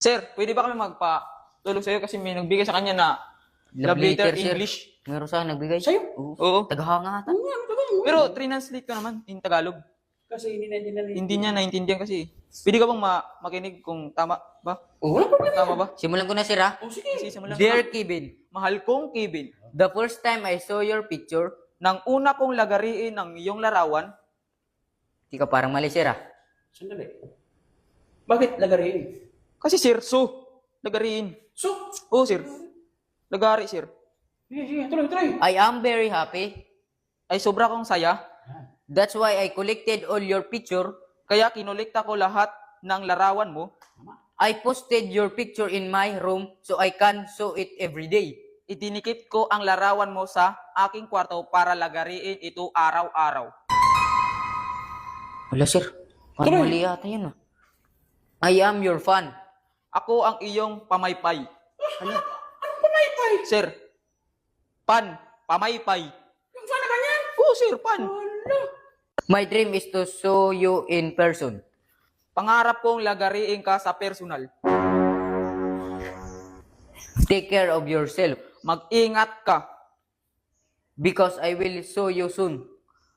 Sir, pwede ba kami magpa-tulog sa'yo kasi may nagbigay sa kanya na love letter sir. English? Meron sa nagbigay. Sa'yo? Oo. Tagahanga ata. Pero translate ko naman in Tagalog. Kasi hindi na Hindi niya naintindihan kasi. Pwede ka bang makinig kung tama ba? Oh, wala problema. Tama ba? Simulan ko na, sir, ha? Oh, sige. Kasi simulan ko Dear na. Kevin, Mahal kong Kevin, the first time I saw your picture, nang una kong lagariin ang iyong larawan, di ka parang mali, sir, ha? Sandali. Bakit lagarin? kasi sir, lagariin. So, Oo, sir. Lagari, sir. sige, tuloy. I am very happy. Ay sobra kong saya, That's why I collected all your picture. kaya kinolekta ko lahat ng larawan mo. I posted your picture in my room so I can show it every day. Itinikit ko ang larawan mo sa aking kwarto para lagariin ito araw-araw. Wala, sir. Parang Tuloy. mali yata yun, ah. I am your fan. Ako ang iyong pamaypay. Anong pamaypay? Sir, pamaypay. Yung fan na ganyan? Oo, sir, pan. Wala. My dream is to show you in person. Pangarap kong lagariin ka sa personal. Take care of yourself Mag-ingat ka because I will show you soon.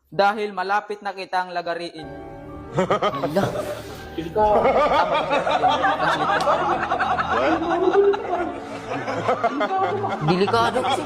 dahil malapit na kitang lagariin. Ala, Ika. delikado kasi.